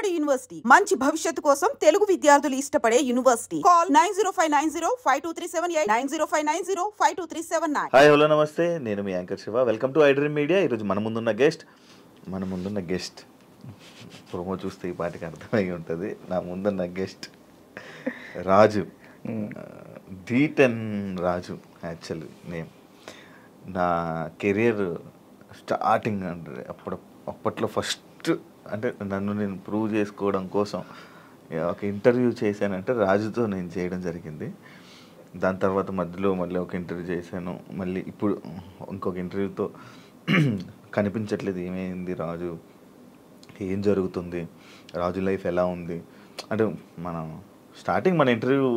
నాడు యూనివర్సిటీ మంచి భవిష్యత్తు కోసం తెలుగు విద్యార్థులు ఇష్టపడే యూనివర్సిటీ. కాల్ 9059052378 9059052379. హాయ్ హలో నమస్తే, నేను మీ anchor Shiva. Welcome to iDream media. ఈరోజు మన ముందున్న గెస్ట్ ప్రోమో చూస్తే ఈ పాటికి అర్థమై ఉంటుంది. నా ముందున్న గెస్ట్ రాజు, D10 రాజు యాక్చువల్లీ నేమ్. నా కెరియర్ స్టార్టింగ్ అంటే అప్పట్లో ఫస్ట్ అంటే నన్ను నేను ప్రూవ్ చేసుకోవడం కోసం ఒక ఇంటర్వ్యూ చేశానంటే రాజుతో నేను చేయడం జరిగింది. దాని తర్వాత మధ్యలో మళ్ళీ ఒక ఇంటర్వ్యూ చేశాను. మళ్ళీ ఇప్పుడు ఇంకొక ఇంటర్వ్యూతో కనిపించట్లేదు. ఏమైంది రాజు, ఏం జరుగుతుంది, రాజు లైఫ్ ఎలా ఉంది అంటే మనం స్టార్టింగ్ మన ఇంటర్వ్యూ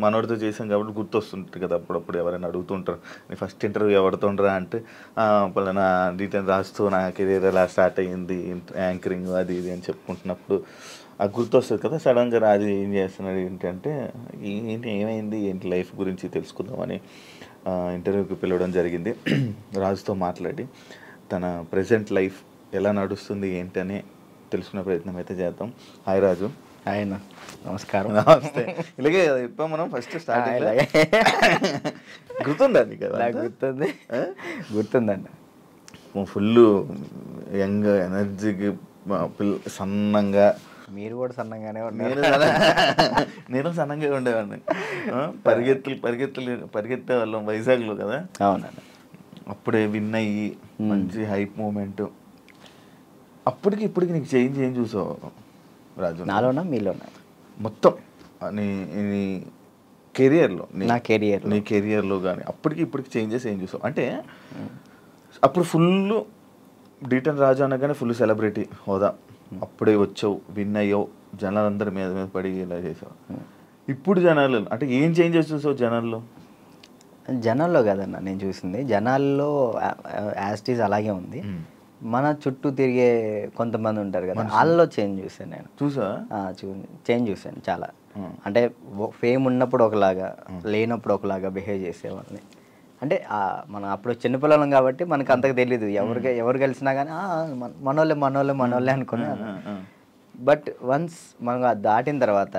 మనోడితో చేసాం కాబట్టి గుర్తొస్తుంటుంది కదా. అప్పుడప్పుడు ఎవరైనా అడుగుతుంటారు, నీ ఫస్ట్ ఇంటర్వ్యూ ఎవరితోండ్రా అంటే పలానా D10 రాజుతో నా కెరీర్ ఎలా స్టార్ట్ అయ్యింది, యాంకరింగ్ అది ఇది అని చెప్పుకుంటున్నప్పుడు అది గుర్తొస్తుంది కదా. సడన్గా రాజు ఏం చేస్తున్నాడు ఏంటంటే ఏమైంది ఏంటి లైఫ్ గురించి తెలుసుకుందామని ఇంటర్వ్యూకి పిలవడం జరిగింది. రాజుతో మాట్లాడి తన ప్రజెంట్ లైఫ్ ఎలా నడుస్తుంది ఏంటని తెలుసుకునే ప్రయత్నం అయితే చేద్దాం. హాయ్ రాజు. ఆయన నమస్కారం. నమస్తే. ఇలాగే కదా ఇప్పుడు మనం ఫస్ట్ స్టార్టింగ్ గుర్తుందండి కదా. గుర్తుందండి. ఫుల్ యంగ్ ఎనర్జీకి సన్నంగా. మీరు కూడా సన్నంగానే నేను సన్నంగా ఉండేవాడిని. పరిగెత్తే వాళ్ళం వైజాగ్లో కదా. అవునండి. అప్పుడే విన్ అయ్యి మంచి హైప్ మూమెంట్. అప్పటికి ఇప్పటికి నీకు చేంజ్ ఏం చూసావు రాజు? నాలోనా మీలోనా? మొత్తం నీ కెరియర్లో, నీ కెరియర్లో కానీ అప్పటికి ఇప్పటికి చేంజెస్ ఏం చూసావు? అంటే అప్పుడు ఫుల్ D10 రాజు అనగానే ఫుల్ సెలబ్రిటీ హోదా, అప్పుడే వచ్చావు, విన్ అయ్యావు, జనాలందరి మీద పడి ఇలా చేసావు. ఇప్పుడు జనాలు అంటే ఏం చేంజెస్ చూసావు జనాల్లో కదన్న నేను చూసింది. జనాల్లో యాస్టీస్ అలాగే ఉంది. మన చుట్టూ తిరిగే కొంతమంది ఉంటారు కదా, వాళ్ళలో చేంజ్ చూసాను నేను. చేంజ్ చూసాను చాలా. అంటే ఫేమ్ ఉన్నప్పుడు ఒకలాగా, లేనప్పుడు ఒకలాగా బిహేవ్ చేసేవాళ్ళని. అంటే మనం అప్పుడు చిన్నపిల్లలం కాబట్టి మనకు అంతకు తెలీదు. ఎవరు కలిసినా కానీ మనోళ్ళే అనుకున్నాను. బట్ వన్స్ మనం దాటిన తర్వాత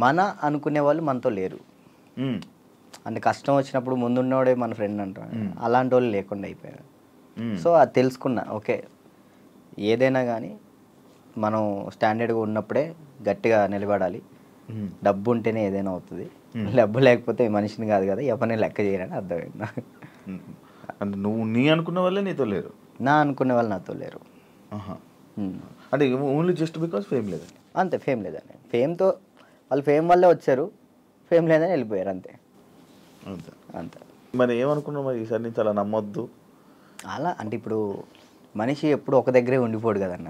మన అనుకునే వాళ్ళు మనతో లేరు. అంటే కష్టం వచ్చినప్పుడు ముందున్నవాడే మన ఫ్రెండ్ అంటారు, అలాంటి వాళ్ళు లేకుండా అయిపోయారు. సో అది తెలుసుకున్నా, ఓకే ఏదైనా కానీ మనం స్టాండర్డ్గా ఉన్నప్పుడే గట్టిగా నిలబడాలి. డబ్బు ఉంటేనే ఏదైనా అవుతుంది, డబ్బు లేకపోతే మనిషిని కాదు కదా, ఎవరిని లెక్క చేయరని అర్థమైంది. అంటే నువ్వు అనుకున్న వాళ్ళే నీతో లేరు, నా అనుకునే వాళ్ళు నాతో లేరు. అంటే ఓన్లీ జస్ట్ బికాస్ ఫేమ్ లేదు, అంతే. ఫేమ్ లేదని, ఫేమ్తో వాళ్ళు ఫేమ్ వల్లే వచ్చారు, ఫేమ్ లేదని వెళ్ళిపోయారు, అంతే. మరి ఏమనుకున్నావు మరి ఈసారి నుంచి అలా నమ్మొద్దు అలా? అంటే ఇప్పుడు మనిషి ఎప్పుడు ఒక దగ్గరే ఉండిపోడు కదన్న.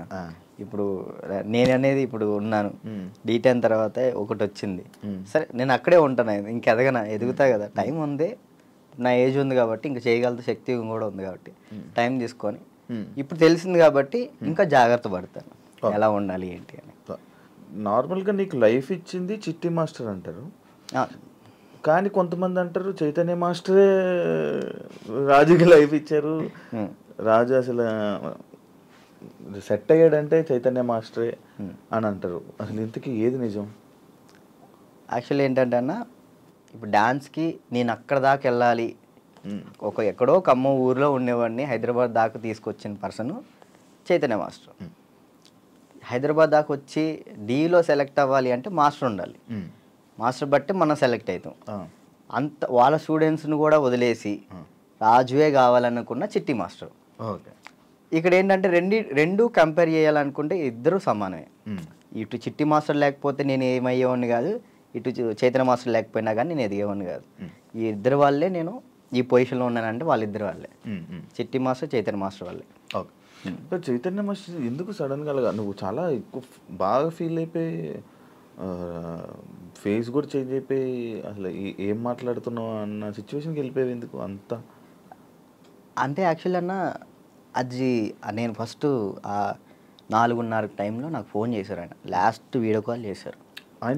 ఇప్పుడు నేను అనేది ఇప్పుడు ఉన్నాను, D10 తర్వాత ఒకటి వచ్చింది, సరే నేను అక్కడే ఉంటాను, ఇంక ఎదుగుతా కదా. టైం ఉంది, నా ఏజ్ ఉంది కాబట్టి, ఇంకా చేయగల శక్తి కూడా ఉంది కాబట్టి టైం తీసుకొని ఇప్పుడు తెలిసింది కాబట్టి ఇంకా జాగ్రత్త పడతాను ఎలా ఉండాలి ఏంటి అని. నార్మల్గా నీకు లైఫ్ ఇచ్చింది చిట్టి మాస్టర్ అంటారు, కానీ కొంతమంది అంటారు చైతన్య మాస్టరే రాజుకి లైఫ్ ఇచ్చారు, రాజు అసలు సెట్ అయ్యాడంటే చైతన్య మాస్టరే అని అంటారు. అసలు ఇంతకీ ఏది నిజం? యాక్చువల్లీ ఏంటంటే అన్న, ఇప్పుడు డాన్స్కి నేను అక్కడ దాకా వెళ్ళాలి, ఎక్కడో కమ్మ ఊర్లో ఉండేవాడిని హైదరాబాద్ దాకా తీసుకొచ్చిన పర్సన్ చైతన్య మాస్టర్. హైదరాబాద్ దాకా వచ్చి డీలో సెలెక్ట్ అవ్వాలి అంటే మాస్టర్ ఉండాలి, మాస్టర్ బట్టి మనం సెలెక్ట్ అవుతాం. అంత వాళ్ళ స్టూడెంట్స్ని కూడా వదిలేసి రాజువే కావాలనుకున్న చిట్టి మాస్టర్. ఇక్కడ ఏంటంటే రెండు కంపేర్ చేయాలనుకుంటే ఇద్దరు సమానమే. ఇటు చిట్టి మాస్టర్ లేకపోతే నేను ఏమయ్యేవాడిని కాదు, ఇటు చైతన్య మాస్టర్ లేకపోయినా కానీ నేను ఎదిగేవాడిని కాదు. ఈ ఇద్దరు వాళ్ళే నేను ఈ పొజిషన్లో ఉన్నానంటే వాళ్ళిద్దరు వాళ్ళే, చిట్టి మాస్టర్ చైతన్య మాస్టర్ వాళ్ళే. చైతన్య మాస్టర్ ఎందుకు సడన్గా నువ్వు చాలా ఎక్కువ బాగా ఫీల్ అయిపోయి ఫేస్ కూడా చేంజ్ అయిపోయి అసలు ఏం మాట్లాడుతున్నావు అన్న సిచ్యువేషన్కి వెళ్ళిపోయావు ఎందుకు అంతా? అంటే యాక్చువల్లీ అన్న, అది నేను ఫస్ట్ 4:30 టైంలో నాకు ఫోన్ చేశారు. ఆయన లాస్ట్ వీడియో కాల్ చేశారు. ఆయన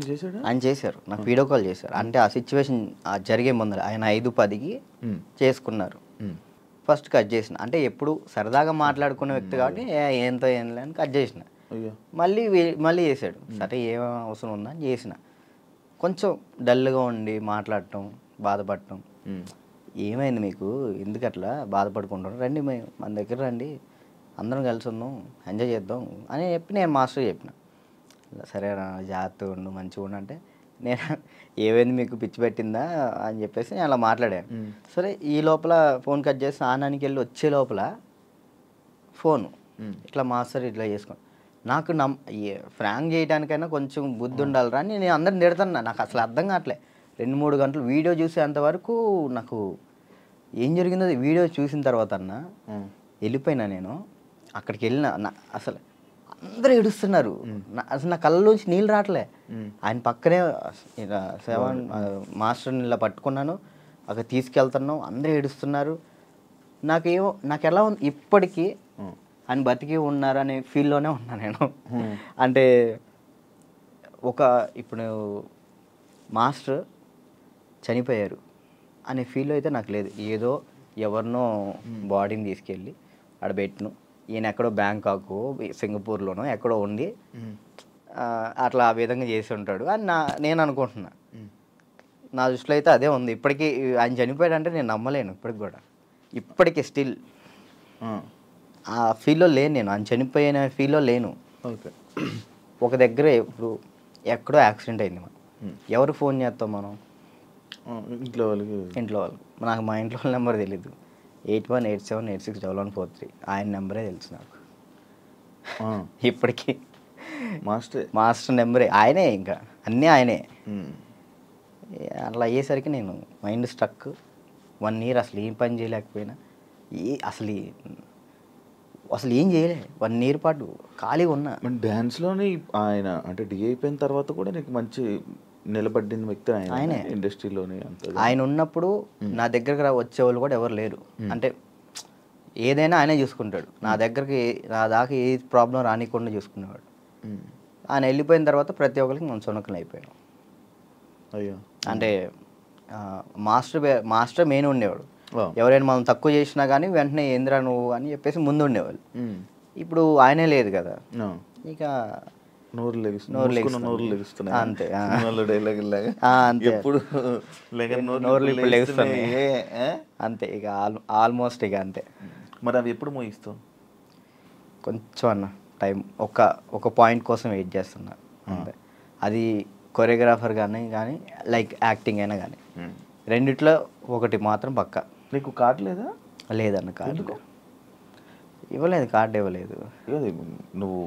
చేశారు నాకు వీడియో కాల్ చేశారు. అంటే ఆ సిచ్యువేషన్ జరిగే ముందర ఆయన 5:10కి చేసుకున్నారు. ఫస్ట్ కట్ చేసిన, అంటే ఎప్పుడు సరదాగా మాట్లాడుకునే వ్యక్తి కాబట్టి ఏంతో ఏం లేని కట్ చేసిన. అయ్యో మళ్ళీ చేశాడు. సరే ఏం అవసరం ఉందా అని చేసిన. కొంచెం డల్గా ఉండి మాట్లాడటం, బాధపడటం. ఏమైంది మీకు, ఎందుకు అట్లా బాధపడుకుంటాం, రండి మన దగ్గర రండి, అందరం కలిసి ఉందాం, ఎంజాయ్ చేద్దాం అని చెప్పి నేను మాస్టర్ చెప్పిన. సరే జాగ్రత్తగా ఉండు, మంచిగా ఉండు అంటే, నేను ఏమైంది మీకు పిచ్చి పెట్టిందా అని చెప్పేసి నేను అలా మాట్లాడాను. సరే ఈ లోపల ఫోన్ కట్ చేసి స్నానానికి వెళ్ళి వచ్చే లోపల ఫోను ఇట్లా మాస్టర్ ఇట్లా చేసుకోండి. నాకు ఫ్రాంక్ చేయడానికైనా కొంచెం బుద్ధి ఉండాలిరా అని నేను అందరిని తిడుతున్నా. నాకు అసలు అర్థం కావట్లే. 2-3 గంటలు వీడియో చూసేంతవరకు నాకు ఏం జరిగిందో వీడియో చూసిన తర్వాత వెళ్ళిపోయినా. నేను అక్కడికి వెళ్ళిన, అసలు అందరూ ఏడుస్తున్నారు. అసలు నా కళ్ళలోంచి నీళ్ళు రావట్లే. ఆయన పక్కనే మాస్టర్ని ఇలా పట్టుకున్నాను, అక్కడ తీసుకెళ్తున్నాం, అందరూ ఏడుస్తున్నారు. నాకు ఎలా ఉంది ఇప్పటికీ, ఆయన బతికి ఉన్నారు అనే ఫీల్లోనే ఉన్నా నేను. అంటే ఇప్పుడు మాస్టర్ చనిపోయారు అనే ఫీల్ అయితే నాకు లేదు. ఏదో ఎవరినో బాడీని తీసుకెళ్ళి ఆడ పెట్టిను, ఈయన ఎక్కడో బ్యాంకాక్ సింగపూర్లోనో ఎక్కడో ఉండి అట్లా ఆ విధంగా చేసి ఉంటాడు అని నేను అనుకుంటున్నా. నా దృష్టిలో అయితే అదే ఉంది. ఇప్పటికీ ఆయన చనిపోయాడంటే నేను నమ్మలేను. ఇప్పటికీ స్టిల్ ఆ ఫీల్లో లేను నేను. ఆయన చనిపోయిన ఫీల్లో లేను. ఓకే. ఒక దగ్గర ఇప్పుడు ఎక్కడో యాక్సిడెంట్ అయింది, మనం ఎవరు ఫోన్ చేస్తాం మనం? ఇంట్లో వాళ్ళు. నాకు మా ఇంట్లో వాళ్ళ నెంబర్ తెలీదు. 8187861143 ఆయన నెంబరే తెలుసు నాకు ఇప్పటికీ. మాస్టర్ నెంబరే ఆయనే, ఇంకా అన్నీ ఆయనే. అట్లా అయ్యేసరికి నేను మైండ్ స్ట్రక్. 1 year అసలు ఏం పని చేయలేకపోయినా, అసలు ఏం చేయలే. 1 year పాటు ఖాళీగా ఉన్నా. డ్యాన్స్లోని ఆయన అంటే డి అయిపోయిన తర్వాత కూడా నీకు మంచి నిలబడిన వ్యక్తి ఆయనే ఇండస్ట్రీలోని. ఆయన ఉన్నప్పుడు నా దగ్గరకు వచ్చేవాళ్ళు కూడా ఎవరు లేరు. అంటే ఏదైనా ఆయనే చూసుకుంటాడు. నా దాకా ఏ ప్రాబ్లం రానికుండా చూసుకునేవాడు. ఆయన వెళ్ళిపోయిన తర్వాత ప్రతి ఒక్కరికి మనం చునకలు అయిపోయాం. అయ్యో. అంటే మాస్టర్ మెయిన్ ఉండేవాడు. ఎవరైనా మనం తక్కువ చేసినా కానీ వెంటనే ఏంద్రా నువ్వు అని చెప్పేసి ముందు ఉండేవాళ్ళు. ఇప్పుడు ఆయనే లేదు కదా, ఇక నోరు లెగుస్తున్నాయి అంతే. అంతే ఇక ఆల్మోస్ట్ ఇక అంతే. మరి అవి ఎప్పుడు మోయిస్తావు? కొంచెం అన్న టైం, ఒక పాయింట్ కోసం వెయిట్ చేస్తున్నా అంతే. అది కొరియోగ్రాఫర్ కానీ లైక్ యాక్టింగ్ అయినా కానీ రెండిట్లో ఒకటి మాత్రం పక్కా. నీకు కార్డు లేదా? లేదన్న, కార్డు ఇవ్వలేదు. కార్డు ఇవ్వలేదు. నువ్వు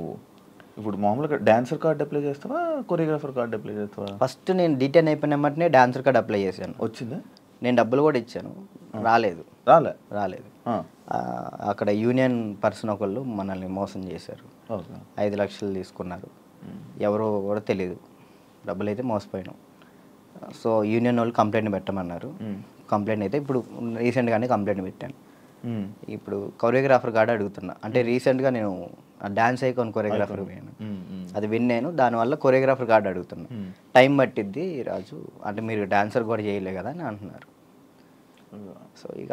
ఇప్పుడు మామూలుగా డాన్సర్ కార్డు అప్లై చేస్తావా, కొరియోగ్రాఫర్ కార్డు అప్లై చేస్తావా? ఫస్ట్ నేను D10 అయిపోయిన వెంటనే డాన్సర్ కార్డు అప్లై చేశాను. వచ్చిందా? నేను డబ్బులు కూడా ఇచ్చాను, రాలేదు. అక్కడ యూనియన్ పర్సన్ ఒకళ్ళు మనల్ని మోసం చేశారు. 5 లక్షలు తీసుకున్నారు. ఎవరో కూడా తెలియదు. డబ్బులు అయితే మోసపోయాను. సో యూనియన్ వాళ్ళు కంప్లైంట్ పెట్టమన్నారు. కంప్లైంట్ అయితే ఇప్పుడు రీసెంట్గానే కంప్లైంట్ పెట్టాను. ఇప్పుడు కొరియోగ్రాఫర్ కార్డు అడుగుతున్నా. అంటే రీసెంట్గా నేను డాన్స్ ఐకాన్ కొరియోగ్రాఫర్ పోయాను, అది విన్నాను. దానివల్ల కొరియోగ్రాఫర్ కార్డు అడుగుతున్నా. టైం పట్టిద్ది రాజు, అంటే మీరు డాన్సర్ కూడా చేయలే కదా అని అంటున్నారు. సో ఇక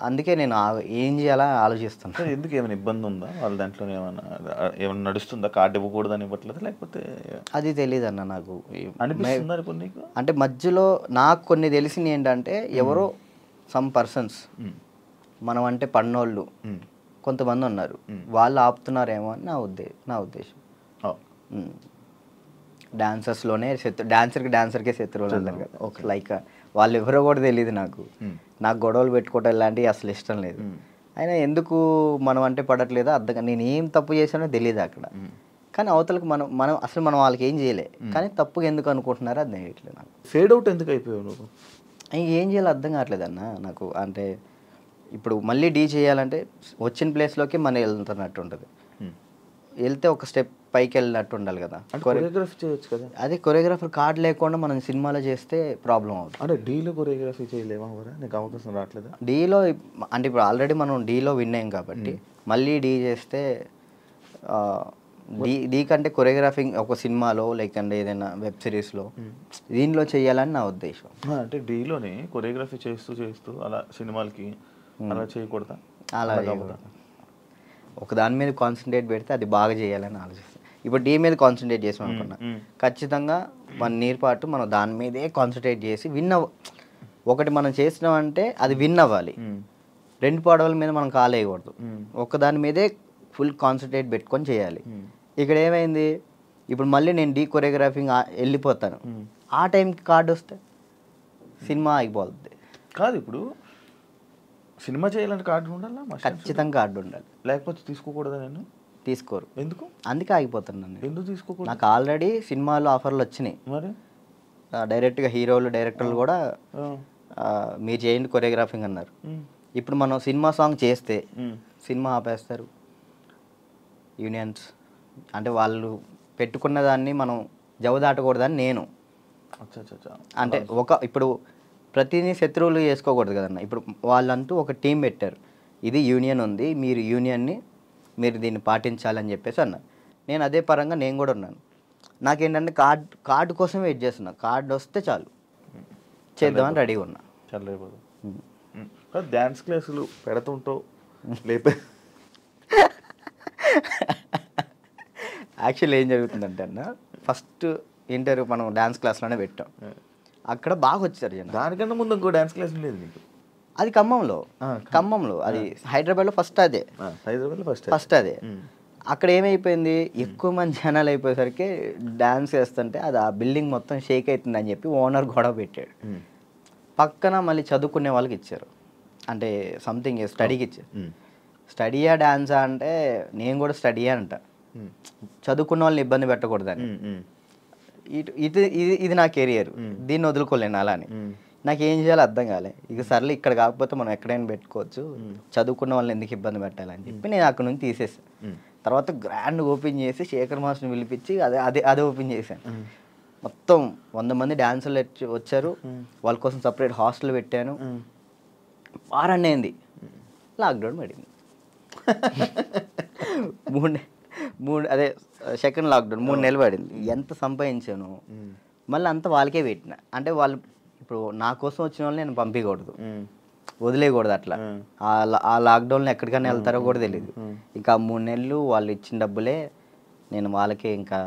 అందుకే నేను ఏం చేయాలా ఆలోచిస్తాను. ఎందుకు ఏమైనా ఇబ్బంది ఉందా వాళ్ళ దాంట్లో? ఏమైనా నడుస్తుందా? కార్డు ఇవ్వకూడదని ఇవ్వట్లేదు లేకపోతే? అది తెలియదు అన్న నాకు. అనిపిస్తుంది. అంటే మధ్యలో నాకు కొన్ని తెలిసింది ఏంటంటే, ఎవరో సమ్ పర్సన్స్ మనం అంటే పన్నోళ్ళు కొంతమంది ఉన్నారు, వాళ్ళు ఆపుతున్నారేమో అని నా ఉద్దేశం. డాన్సర్స్లోనే డాన్సర్కే శత్రువులు అన్నారు కదా. లైక్ వాళ్ళు ఎవరో కూడా తెలియదు నాకు గొడవలు పెట్టుకోవటం ఇలాంటివి అసలు ఇష్టం లేదు. అయినా ఎందుకు మనం అంటే పడట్లేదో అర్థం. నేను ఏం తప్పు చేశానో తెలియదు అక్కడ. కానీ అవతలకు మనం వాళ్ళకి ఏం చేయలే, కానీ తప్పుగా ఎందుకు అనుకుంటున్నారో అది తెలియట్లేదు నాకు. ఫేడ్ అవుట్ ఎందుకు అయిపోయావు నువ్వు? ఏం చేయాలో అర్థం కావట్లేదు అన్న నాకు. అంటే ఇప్పుడు మళ్ళీ డీ చేయాలంటే వచ్చిన ప్లేస్లోకి మనం వెళ్తున్నట్టు ఉంటుంది. వెళ్తే ఒక స్టెప్ పైకి వెళ్ళినట్టు ఉండాలి కదా. కొరియోగ్రఫీ చేయొచ్చు కదా. అదే కొరియోగ్రాఫర్ కార్డు లేకుండా మనం సినిమాలో చేస్తే ప్రాబ్లం అవుతుంది. అంటే డీలో కొరియోగ్రఫీ చేయలేమా? నీకు అవకాశం రావట్లేదు డీలో? అంటే ఇప్పుడు ఆల్రెడీ మనం డీలో విన్ అయ్యాం కాబట్టి మళ్ళీ డీ చేస్తే డీ కంటే కొరియోగ్రాఫింగ్ ఒక సినిమాలో లేకంటే ఏదైనా వెబ్ సిరీస్లో దీనిలో చేయాలని నా ఉద్దేశం. అంటే డీలోనే కొరియోగ్రఫీ చేస్తూ అలా సినిమాలకి అలా చేయకూడదా? అలా ఒక దాని మీద కాన్సన్ట్రేట్ పెడితే అది బాగా చేయాలని ఆలోచిస్తాను. ఇప్పుడు డి మీద కాన్సన్ట్రేట్ చేసాం అనుకున్నా, ఖచ్చితంగా 1 year పాటు మనం దాని మీదే కాన్సన్ట్రేట్ చేసి ఒకటి మనం చేసినామంటే అది విన్ అవ్వాలి. 2 పడవల మీద మనం కాలేయకూడదు, ఒకదాని మీదే ఫుల్ కాన్సన్ట్రేట్ పెట్టుకొని చేయాలి. ఇక్కడ ఏమైంది, ఇప్పుడు మళ్ళీ నేను డీ కొరియోగ్రాఫింగ్ వెళ్ళిపోతాను, ఆ టైంకి కార్డు వస్తే సినిమా ఆగిపోతుంది. కాదు ఇప్పుడు సినిమా చేయాలంటే కార్డు ఉండాలా? ఖచ్చితంగా కార్డు ఉండాలి, లేకపోతే తీసుకోకూడదా? నేను తీసుకోరు. ఎందుకు? అందుకే ఆగిపోతున్నాను. ఎందుకు తీసుకోకూడదు? నాకు ఆల్రెడీ సినిమాలో ఆఫర్లు వచ్చినాయి. మరి డైరెక్ట్గా హీరోలు డైరెక్టర్లు కూడా మీరు చేయండి కొరియోగ్రాఫింగ్ అన్నారు. ఇప్పుడు మనం సినిమా సాంగ్ చేస్తే సినిమా ఆపేస్తారు యూనియన్స్. అంటే వాళ్ళు పెట్టుకున్న దాన్ని మనం జవదాటకూడదని నేను. అంటే ఇప్పుడు ప్రతిదీ శత్రువులు చేసుకోకూడదు కదన్న. ఇప్పుడు వాళ్ళంటూ ఒక టీం పెట్టారు, ఇది యూనియన్ ఉంది, మీరు యూనియన్ని మీరు దీన్ని పాటించాలని చెప్పేసి అన్నారు. నేను అదే పరంగా నేను కూడా ఉన్నాను. నాకేంటంటే కార్డు కోసం వెయిట్ చేస్తున్నా, కార్డు వస్తే చాలు చేద్దామని రెడీగా ఉన్నా. చాలా డ్యాన్స్ క్లాసులు పెడుతుంటావు లేపే. యాక్చువల్లీ ఏం జరుగుతుందంటే అన్న, ఫస్ట్ ఇంటర్వ్యూ మనం డ్యాన్స్ క్లాస్లోనే పెట్టాం, అక్కడ బాగా వచ్చారు జనం. దానికన్నా ముందు ఇంకో డ్యాన్స్ క్లాస్ లేదు నీకు? అది ఖమ్మంలో అది హైదరాబాద్లో ఫస్ట్ అదే. హైదరాబాద్లో ఫస్ట్ అదే. అక్కడ ఏమైపోయింది, ఎక్కువ మంది జనాలు అయిపోయేసరికి డ్యాన్స్ వేస్తుంటే అది ఆ బిల్డింగ్ మొత్తం షేక్ అవుతుందని చెప్పి ఓనర్ గొడవ పెట్టాడు. పక్కన మళ్ళీ చదువుకునే వాళ్ళకి ఇచ్చారు, అంటే సంథింగ్ స్టడీకి ఇచ్చారు. స్టడీయా డ్యాన్సా అంటే నేను కూడా స్టడీయా అంట, చదువుకున్న వాళ్ళని ఇబ్బంది పెట్టకూడదని. ఇది నా కెరియర్, దీన్ని వదులుకోలేను అలానే. నాకు ఏం చేయాలో అర్థం కాలే. ఇక సర్లే ఇక్కడ కాకపోతే మనం ఎక్కడైనా పెట్టుకోవచ్చు, చదువుకున్న వాళ్ళని ఎందుకు ఇబ్బంది పెట్టాలని చెప్పి నేను అక్కడ నుంచి తీసేసాను. తర్వాత గ్రాండ్ ఓపెన్ చేసి శేఖర్ మాస్టర్ని పిలిపించి అదే ఓపెన్ చేశాను. మొత్తం 100 మంది డాన్సర్లు వచ్చారు, వాళ్ళ కోసం సపరేట్ హాస్టల్ పెట్టాను. వారాన్ని అయింది, లాక్డౌన్ పడింది. అదే సెకండ్ లాక్డౌన్ 3 నెలలు పడింది. ఎంత సంపాదించాను మళ్ళీ అంతా వాళ్ళకే పెట్టిన. అంటే వాళ్ళు ఇప్పుడు నా కోసం వచ్చిన వాళ్ళని నేను పంపించకూడదు, వదిలేయకూడదు. అట్లా ఆ లాక్డౌన్లో ఎక్కడికైనా వెళ్తారో కూడా తెలియదు. ఇంకా 3 నెలలు వాళ్ళు ఇచ్చిన డబ్బులే నేను వాళ్ళకే ఇంకా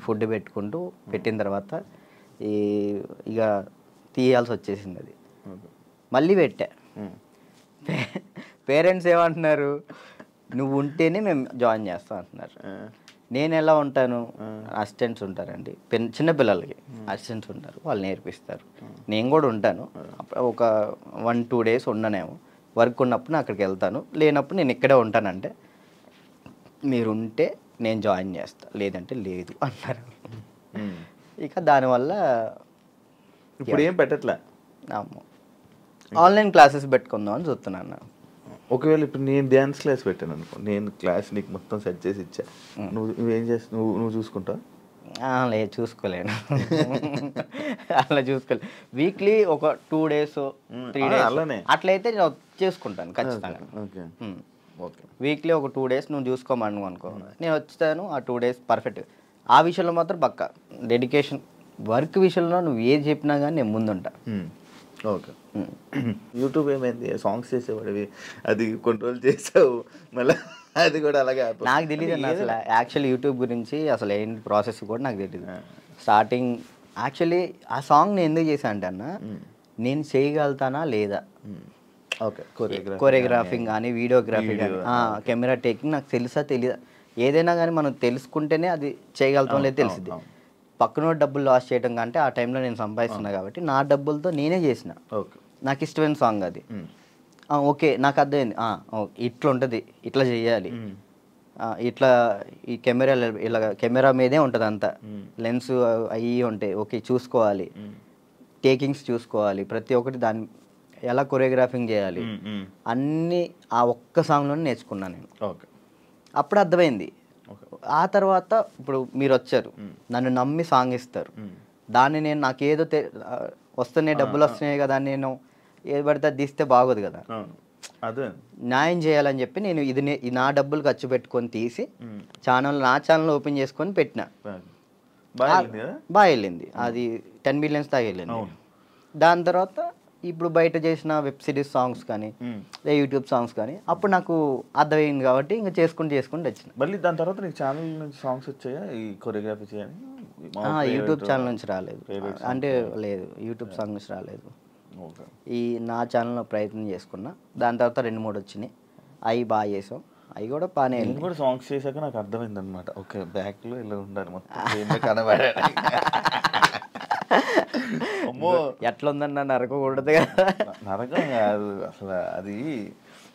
ఫుడ్ పెట్టుకుంటూ పెట్టిన తర్వాత ఇక తీయాల్సి వచ్చేసింది. అది మళ్ళీ పెట్టా. పేరెంట్స్ ఏమంటున్నారు, నువ్వు ఉంటేనే మేము జాయిన్ చేస్తాం అంటున్నారు. నేను ఎలా ఉంటాను, అసిస్టెంట్స్ ఉంటారండి, చిన్నపిల్లలకి అసిస్టెంట్స్ ఉంటారు, వాళ్ళు నేర్పిస్తారు. నేను కూడా ఉంటాను, ఒక 1-2 days ఉండనేమో. వర్క్ ఉన్నప్పుడు అక్కడికి వెళ్తాను, లేనప్పుడు నేను ఇక్కడే ఉంటానంటే మీరు ఉంటే నేను జాయిన్ చేస్తా, లేదంటే లేదు అన్నారు. ఇక దానివల్ల ఇప్పుడు ఏం పెట్టట్లే, ఆన్లైన్ క్లాసెస్ పెట్టుకుందాం అని చూస్తున్నాను. ఒకవేళ ఇప్పుడు నేను డ్యాన్స్ క్లాస్ పెట్టాను అనుకో, నేను క్లాస్ నీకు మొత్తం సెట్ చేసి ఇచ్చా, నువ్వేం చేస్తావు? నువ్వు చూసుకుంటావు? లేదు, చూసుకోలేను. అలా చూసుకోలేదు. వీక్లీ ఒక 2 days 3 days అలానే అట్లయితే నేను చేసుకుంటాను ఖచ్చితంగా. ఓకే, వీక్లీ ఒక 2 days నువ్వు చూసుకోమను అనుకో, నేను వచ్చాను ఆ 2 days పర్ఫెక్ట్. ఆ విషయంలో మాత్రం పక్కా డెడికేషన్. వర్క్ విషయంలో నువ్వు ఏది చెప్పినా కానీ నేను ముందుంటా. ఓకే. యూట్యూబ్ ఏమైంది, సాంగ్స్ చేసేవాడివి, అది కంట్రోల్ చేసావు మళ్ళీ అది కూడా అలాగే? నాకు తెలియదు అన్న అసలు యాక్చువల్లీ యూట్యూబ్ గురించి అసలు ఏంటి ప్రాసెస్ కూడా నాకు తెలియదు. స్టార్టింగ్ యాక్చువల్లీ ఆ సాంగ్ నేను ఎందుకు చేశాను అంటే అన్న, నేను చేయగలుగుతానా లేదా, కొరియోగ్రాఫింగ్ కానీ వీడియోగ్రఫీ కానీ కెమెరా టేకింగ్ నాకు తెలుసా తెలియదా. ఏదైనా కానీ మనం తెలుసుకుంటేనే అది చేయగలుగుతాం లేదు తెలిసింది. పక్కన డబ్బులు లాస్ చేయడం కంటే ఆ టైంలో నేను సంపాదిస్తున్నా కాబట్టి నా డబ్బులతో నేనే చేసిన. నాకు ఇష్టమైన సాంగ్ అది. ఓకే, నాకు అర్థమైంది, ఇట్లా ఉంటుంది, ఇట్లా చేయాలి, ఇట్లా ఈ కెమెరా మీదే ఉంటుంది అంతా, లెన్స్ అవి ఉంటాయి, ఓకే చూసుకోవాలి, టేకింగ్స్ చూసుకోవాలి, ప్రతి ఒక్కటి దాన్ని ఎలా కొరియోగ్రాఫింగ్ చేయాలి అన్నీ ఆ ఒక్క సాంగ్లోనే నేర్చుకున్నాను నేను. అప్పుడు అర్థమైంది. ఆ తర్వాత ఇప్పుడు మీరు వచ్చారు, నన్ను నమ్మి సాంగ్ ఇస్తారు, దాన్ని నేను నాకేదో వస్తున్నాయి డబ్బులు వస్తున్నాయి కదా, నేను ఏది పడితే అది తీస్తే బాగోదు కదా, న్యాయం చేయాలని చెప్పి నేను ఇది నా డబ్బులు ఖర్చు పెట్టుకొని తీసి నా ఛానల్ ఓపెన్ చేసుకొని పెట్టిన. బాగా వెళ్ళింది, అది 10 millions దాకా వెళ్ళింది. దాని తర్వాత ఇప్పుడు బయట చేసిన వెబ్ సిరీస్ సాంగ్స్ కానీ యూట్యూబ్ సాంగ్స్ కానీ అప్పుడు నాకు అర్థమైంది కాబట్టి ఇంకా చేసుకుంటూ వచ్చిన. మళ్ళీ దాని తర్వాత నీకు ఛానల్ నుంచి సాంగ్స్ వచ్చాయా ఈ కొరియోగ్రఫీ చేయని? యూట్యూబ్ ఛానల్ నుంచి రాలేదు, అంటే లేదు, యూట్యూబ్ సాంగ్ నుంచి రాలేదు. ఈ నా ఛానల్లో ప్రయత్నం చేసుకున్నా, దాని తర్వాత 2-3 వచ్చినాయి, అవి బాగా చేసాం, అవి కూడా బాగానే. నేను కూడా సాంగ్స్ చేశాక నాకు అర్థమైంది అనమాట, ఓకే బ్యాక్లో ఇలా ఉండాలి మొత్తం కనబడే. అమ్మో ఎట్లా ఉందన్న నరకకూడదు కదా. నరకం కాదు అసలు, అది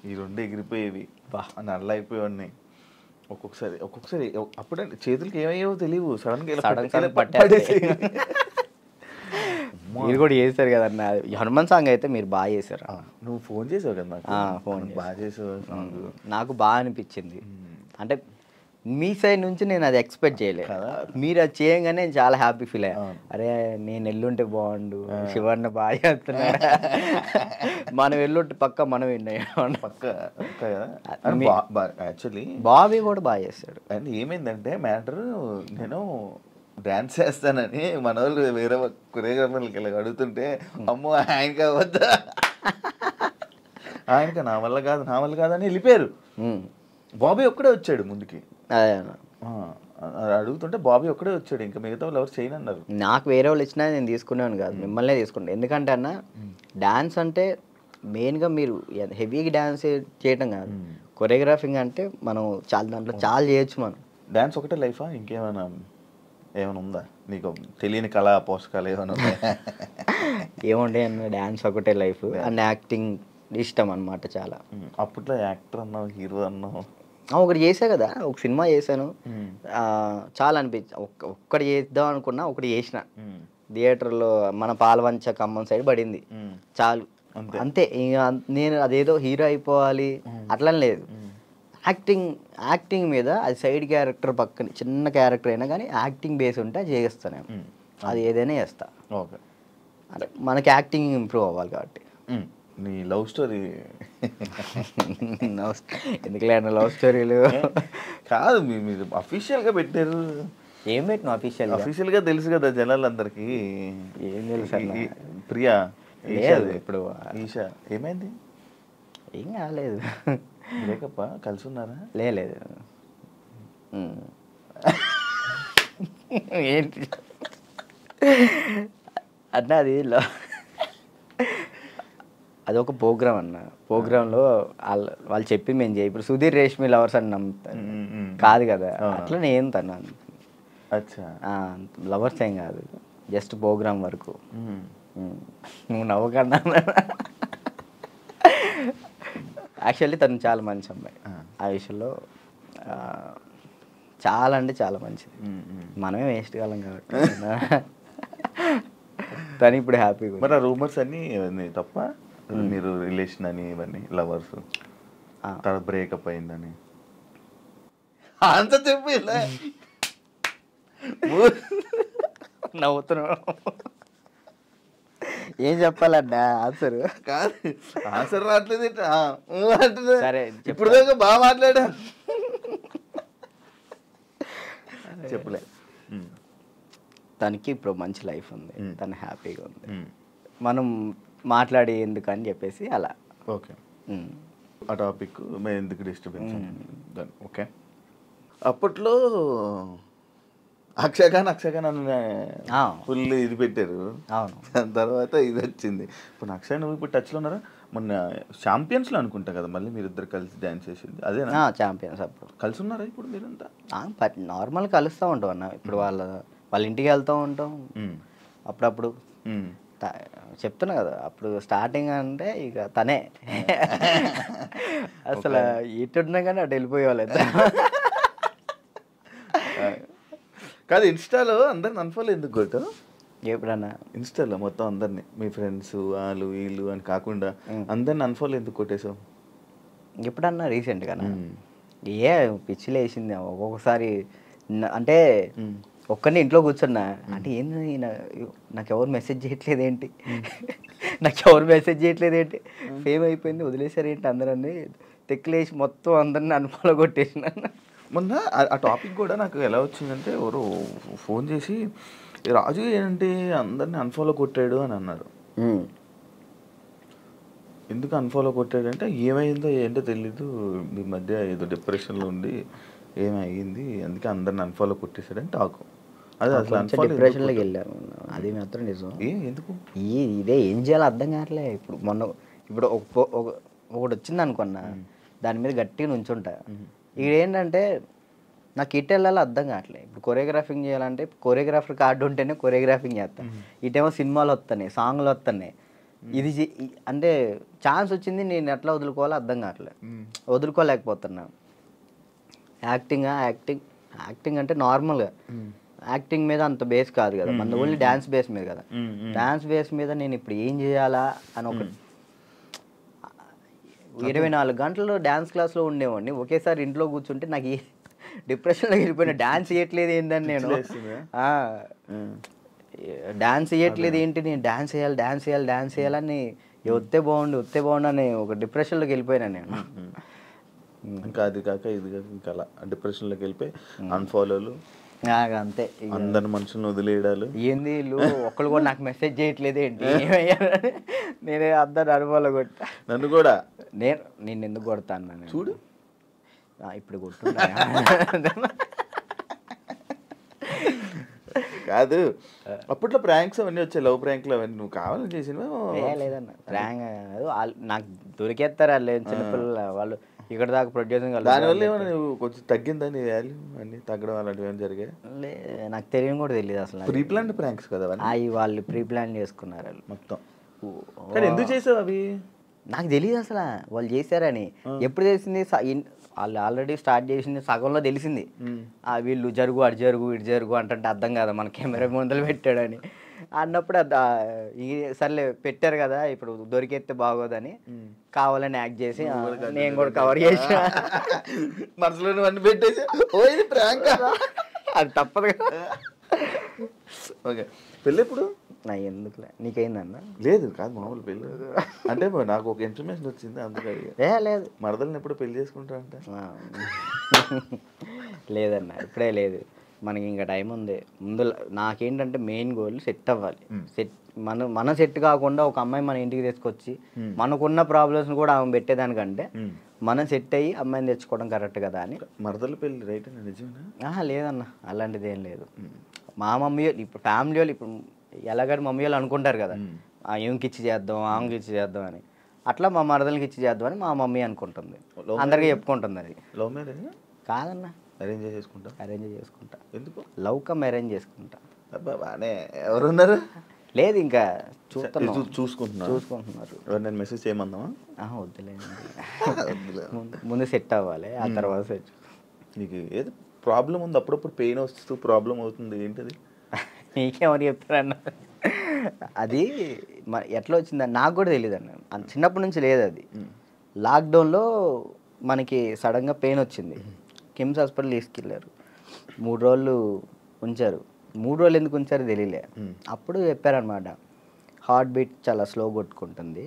ఈ 2 ఎగిరిపోయేవి, నల్ల అయిపోయేవాడిని. ఒక్కొక్కసారి అప్పుడే చేతులకి ఏమయ్యావో తెలియవు, సడన్గా పట్టేసి. మీరు కూడా చేశారు కదన్న హనుమాన్ సాంగ్, అయితే మీరు బాగా చేశారు. నువ్వు ఫోన్ చేసావు కదా నాకు, ఫోన్ బాగా చేసావు. నాకు బాగా అనిపించింది, అంటే మీ సైడ్ నుంచి నేను అది ఎక్స్పెక్ట్ చేయలేదు. మీరు అది చేయగానే నేను చాలా హ్యాపీ ఫీల్ అయ్యా. అరే నేను ఎల్లుంటే బాగుండు, శివన్న బాగా చేస్తున్నాడు, మనం ఎల్లుంటే పక్క మనం యాక్చువల్లీ బాబీ కూడా బాగా చేస్తాడు. అండ్ ఏమైందంటే మ్యాటర్, నేను డాన్స్ చేస్తానని మన వాళ్ళు వేరే కొరియోగ్రాఫర్లకి ఇలా అడుగుతుంటే, అమ్మో ఆయనకి వద్దా, ఆయనకి నా వల్ల కాదని వెళ్ళిపోయారు. బాబీ ఒక్కడే వచ్చాడు ముందుకి, అడుగుతుంటే బాబీ ఒక్కడే వచ్చాడు, ఇంకా మిగతా వాళ్ళు ఎవరు చేయనన్నారు. నాకు వేరే వాళ్ళు ఇచ్చినా నేను తీసుకునేవాను కాదు, మిమ్మల్నే తీసుకుంటాను. ఎందుకంటే అన్న డాన్స్ అంటే మెయిన్గా మీరు హెవీగా డాన్స్ చేయటం కాదు, కొరియోగ్రాఫింగ్ అంటే మనం దాంట్లో చాలా చేయొచ్చు. మనం డాన్స్ ఒకటే లైఫా, ఇంకేమైనా ఉందా నీకు తెలియని కళా పోషకాలు ఏమైనా ఉన్నాయా? ఏముండే అన్న, డాన్స్ ఒకటే లైఫ్ అండ్ యాక్టింగ్ ఇష్టం అనమాట చాలా. అప్పట్లో యాక్టర్ అన్నావు, హీరో అన్నావు, ఒకటి చేసా కదా, ఒక సినిమా చేశాను, చాలా అనిపించి ఒక్కటి చేద్దాం అనుకున్నా, ఒకటి చేసిన థియేటర్లో మన పాలవంచ ఖమ్మం సైడ్ పడింది, చాలు అంతే. ఇంకా నేను అదేదో హీరో అయిపోవాలి అట్లా లేదు, యాక్టింగ్ మీద అది సైడ్ క్యారెక్టర్ పక్కన చిన్న క్యారెక్టర్ అయినా కానీ యాక్టింగ్ బేస్ ఉంటే అది చేస్తాను, అది ఏదైనా చేస్తా. ఓకే, అంటే మనకి యాక్టింగ్ ఇంప్రూవ్ అవ్వాలి కాబట్టి. నీ లవ్ స్టోరీ ఎందుకులే అన్న లవ్ స్టోరీలు కాదు, మీరు అఫీషియల్గా పెట్టారు. ఏం పెట్టిన అఫీషియల్గా తెలుసు కదా జనాలందరికీ. ఏం తెలుసు ప్రియా ఇప్పుడు ఈషా ఏమైంది? ఏం కాలేదు, బ్రేకప్ కలిసి ఉన్నారా? లేదు ఏంటి అన్న, అది ఒక ప్రోగ్రామ్ అన్న, ప్రోగ్రాంలో వాళ్ళు చెప్పి మేము చేయి, ఇప్పుడు సుధీర్ రేష్మి లవర్స్ అని నమ్ముతాను కాదు కదా, అట్లా నేను తను లవర్స్ ఏం కాదు, జస్ట్ ప్రోగ్రామ్ వరకు. నువ్వు నవ్వకన్నా, యాక్చువల్లీ తను చాలా మంచి అమ్మాయి, ఆ విషయంలో చాలా అంటే చాలా మంచిది, మనమే వేస్ట్ కాలం కాబట్టి. తను ఇప్పుడు హ్యాపీగా. మరి ఆ రూమర్స్ అన్నీ తప్ప, మీరు రిలేషన్ అని ఇవన్నీ లవర్స్ తర్వాత బ్రేకప్ అయిందని అంత చెప్పి నవ్వుతున్నావు, ఏం చెప్పాలన్నా ఆన్సర్ కాదు, ఆన్సర్ రావట్లేదు. సరే ఇప్పుడు దాకా బాగా మాట్లాడా, చెప్పలే. తనకి ఇప్పుడు మంచి లైఫ్ ఉంది, తను హ్యాపీగా ఉంది, మనం మాట్లాడి ఎందుకని చెప్పేసి అలా. ఓకే, ఆ టాపిక్ మేము ఎందుకు డిస్టర్బెన్స్. ఓకే, అప్పట్లో అక్షయఖాన్ ఫుల్ ఇది పెట్టారు, దాని తర్వాత ఇది వచ్చింది. ఇప్పుడు అక్షయ్ నువ్వు ఇప్పుడు టచ్లో ఉన్నారా? మొన్న ఛాంపియన్స్లో అనుకుంటా కదా మళ్ళీ మీరిద్దరు కలిసి డ్యాన్స్ చేసింది, అదేనా? ఛాంపియన్స్ అప్పుడు కలిసి ఉన్నారా ఇప్పుడు మీరంతా? నార్మల్ కలుస్తూ ఉంటాం అన్న, ఇప్పుడు వాళ్ళ ఇంటికి వెళ్తూ ఉంటాం అప్పుడప్పుడు. చెప్తున్నా కదా, అప్పుడు స్టార్టింగ్ అంటే ఇక తనే అసలు ఇటున్నా కానీ అటు వెళ్ళిపోయేవాళ్ళు. కాదు, ఇన్స్టాలో అందరిని అన్ఫాలో ఎందుకు కొట్టు? ఎప్పుడన్నా ఇన్స్టాలో మొత్తం అందరినీ, మీ ఫ్రెండ్స్ వాళ్ళు వీళ్ళు అని కాకుండా అందరిని అన్ఫాలో ఎందుకు కొట్టేసావు? ఎప్పుడన్నా రీసెంట్గా ఏ పిచ్చిలు వేసింది ఒక్కొక్కసారి. అంటే ఒక్కరిని ఇంట్లో కూర్చున్నా, అంటే ఏంది నాకు ఎవరు మెసేజ్ చేయట్లేదు ఏంటి, ఫేమ్ అయిపోయింది వదిలేసారు ఏంటి అందరని తెక్కులేసి మొత్తం అందరిని అన్ఫాలో కొట్టేసిన. మొన్న ఆ టాపిక్ కూడా నాకు ఎలా వచ్చిందంటే, ఎవరు ఫోన్ చేసి రాజు ఏంటి అందరిని అన్ఫాలో కొట్టాడు అని అన్నారు. ఎందుకు అన్ఫాలో కొట్టాడంటే ఏమైందో ఏంటో తెలీదు, ఈ మధ్య ఏదో డిప్రెషన్లో ఉండి ఏమైంది అందుకే అందరిని అన్ఫాలో కొట్టేశాడని టాకు. అదే అసలు అన్ఫాలో డిప్రెషన్లోకి వెళ్ళాను, అది మాత్రం నిజం. ఎందుకు ఇదే ఏం చేయాలో అర్థం కావట్లే. ఇప్పుడు ఒకటి వచ్చింది అనుకున్నా, దాని మీద గట్టిగా నుంచుంటా. ఇక్కడ ఏంటంటే నాకు ఇటు వెళ్ళాలో అర్థం కావట్లేదు. ఇప్పుడు కొరియోగ్రాఫింగ్ చేయాలంటే కొరియోగ్రాఫర్ కార్డు ఉంటేనే కొరియోగ్రాఫింగ్ చేస్తాను, ఇటేమో సినిమాలు వస్తున్నాయి, సాంగ్లు వస్తున్నాయి. ఇది అంటే ఛాన్స్ వచ్చింది, నేను ఎట్లా వదులుకోవాలో అర్థం కావట్లేదు, వదులుకోలేకపోతున్నా. యాక్టింగ్ అంటే నార్మల్గా యాక్టింగ్ మీద అంత బేస్ కాదు కదా, మన ఓన్లీ డ్యాన్స్ బేస్ మీద కదా. డ్యాన్స్ బేస్ మీద నేను ఇప్పుడు ఏం చేయాలా అని ఒక 24 గంటలు డ్యాన్స్ క్లాస్లో ఉండేవాడిని, ఒకేసారి ఇంట్లో కూర్చుంటే నాకు ఈ డిప్రెషన్లో వెళ్ళిపోయిన. డ్యాన్స్ చేయట్లేదు ఏందని నేను, డ్యాన్స్ చేయట్లేదు ఏంటి, నేను డ్యాన్స్ చేయాలని వస్తే బాగుండు అని ఒక డిప్రెషన్లోకి వెళ్ళిపోయినా నేను. ఇంకా అది కాక ఇది కాక ఇంకా అలా డిప్రెషన్లోకి వెళ్ళిపోయి అన్ఫాలోలు, అంతే. అందరి మనుషులను వదిలేయడాలు. ఏంది వీళ్ళు ఒక్కళ్ళు కూడా నాకు మెసేజ్ చేయట్లేదు ఏంటి, నేనే అందరు అనుభవాలు కొట్టా. నన్ను కూడా నేను ఎందుకు కొడతాను చూడు, ఇప్పుడు కొట్టున్నా. కాదు అప్పట్లో ప్రాంక్స్ అవన్నీ వచ్చాయి, లవ్ ప్రాంక్లు అవన్నీ నువ్వు కావాలని చేసినవా? లేదన్న, ప్రాంక్ నాకు దొరికేస్తారు వాళ్ళు, చిన్నపిల్లలు వాళ్ళు. ఇక్కడ దాకా ప్రొడ్యూసింగ్ దానివల్ల ఏమైనా నువ్వు కొంచెం తగ్గిందా నీ వాల్యూ అన్నీ తగ్గడం అలాంటివి ఏమైనా జరిగాయి? నాకు తెలియని కూడా తెలియదు అసలు. ప్రీ ప్లాన్ ప్రాంక్స్ కదా అవి వాళ్ళు ప్రీ ప్లాన్ చేసుకున్నారు వాళ్ళు మొత్తం. కానీ ఎందుకు చేసావు అవి? నాకు తెలియదు అసలు వాళ్ళు చేశారని. ఎప్పుడు తెలిసింది, వాళ్ళు ఆల్రెడీ స్టార్ట్ చేసింది సగంలో తెలిసింది. వీళ్ళు జరుగు అటు జరుగు అంటే అర్థం కదా, మన కెమెరా ముందలు పెట్టాడని అన్నప్పుడు సర్లే పెట్టారు కదా, ఇప్పుడు దొరికెత్తే బాగోదని కావాలని యాక్ట్ చేసి నేను కూడా కవర్ చేసి మనసులో అన్ని పెట్టేసి అది తప్పదు కదా. ఓకే, పెళ్ళి ఎప్పుడు? నా ఎందుకులే, నీకైందన్న? లేదు కాదు, మామూలు పెళ్ళి అంటే నాకు ఒక ఇన్ఫర్మేషన్ వచ్చింది అందుకే. లేదు, మరదల్ని ఎప్పుడు పెళ్లి చేసుకుంటారంట? లేదన్న, ఇప్పుడే లేదు, మనకి ఇంకా టైం ఉంది. ముందు నాకేంటంటే మెయిన్ గోల్ సెట్ అవ్వాలి. మనం సెట్ కాకుండా ఒక అమ్మాయి మన ఇంటికి తీసుకొచ్చి మనకున్న ప్రాబ్లమ్స్ కూడా ఆమె పెట్టేదానికంటే మనం సెట్ అయ్యి అమ్మాయిని తెచ్చుకోవడం కరెక్ట్ కదా అని. మరదల పెళ్ళి రైట్ అని నిజమేనా? లేదన్న, అలాంటిది ఏం లేదు. మా మమ్మీ ఇప్పుడు ఫ్యామిలీ వాళ్ళు ఇప్పుడు ఎలాగని మమ్మీ వాళ్ళు అనుకుంటారు కదా, ఏమికి ఇచ్చి చేద్దాం, ఆమెకి ఇచ్చి చేద్దాం అని. అట్లా మా మరదలకి ఇచ్చి చేద్దామని మా మమ్మీ అనుకుంటుంది, అందరికీ చెప్పుకుంటుంది. అది లవ్ మ్యారేజ్ కాదన్న, అరేంజ్ చేసుకుంటా. ఎందుకు? లవ్ కమ్ అరేంజ్ చేసుకుంటా. బానే ఎవరున్నారు? లేదు, ఇంకా చూసుకుంటున్నారు. ఎవరు మెసేజ్ చేయమందామా? వద్దులేదు, ముందు సెట్ అవ్వాలి, ఆ తర్వాత సెట్. నీకు ఏదో ప్రాబ్లం ఉంది, అప్పుడప్పుడు పెయిన్ వస్తూ ప్రాబ్లం అవుతుంది, ఏంటది? నీకేమని చెప్తారన్న? అది ఎట్లా వచ్చిందని నాకు కూడా తెలియదు అన్న, చిన్నప్పటి నుంచి లేదు అది. లాక్డౌన్లో మనకి సడన్గా పెయిన్ వచ్చింది, కిమ్స్ హాస్పిటల్ తీసుకెళ్ళారు, 3 రోజులు ఉంచారు. 3 రోజులు ఎందుకు ఉంచారో తెలియలే. అప్పుడు చెప్పారనమాట, హార్ట్ బీట్ చాలా స్లో కొట్టుకుంటుంది,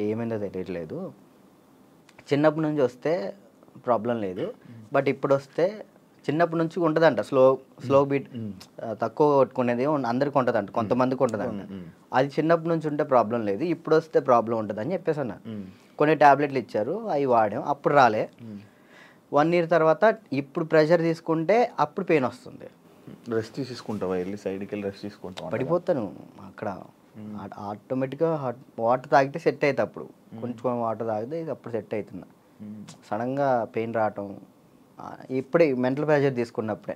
ఏమైందో తెలియట్లేదు, చిన్నప్పటి నుంచి వస్తే ప్రాబ్లం లేదు, బట్ ఇప్పుడు వస్తే చిన్నప్పటి నుంచి ఉంటుందంట స్లో బీట్, తక్కువ కొట్టుకునేది అందరికి ఉంటుందంట, కొంతమందికి ఉంటుందంట. అది చిన్నప్పటి నుంచి ఉంటే ప్రాబ్లం లేదు, ఇప్పుడు వస్తే ప్రాబ్లం ఉంటుంది అని చెప్పేసి అన్నారు. కొన్ని ట్యాబ్లెట్లు ఇచ్చారు, అవి వాడాం, అప్పుడు రాలే. 1 year తర్వాత ఇప్పుడు ప్రెషర్ తీసుకుంటే అప్పుడు పెయిన్ వస్తుంది. రెస్ట్ తీసుకుంటావా? వెళ్ళి సైడ్కి వెళ్ళి రెస్ట్ తీసుకుంటావా? పడిపోతాను అక్కడ, ఆటోమేటిక్గా వాటర్ తాగితే సెట్ అవుతుంది. అప్పుడు కొంచెం వాటర్ తాగితే అప్పుడు సెట్ అవుతుంది. సడన్గా పెయిన్ రావటం ఇప్పుడే మెంటల్ ప్రెషర్ తీసుకున్నప్పుడే,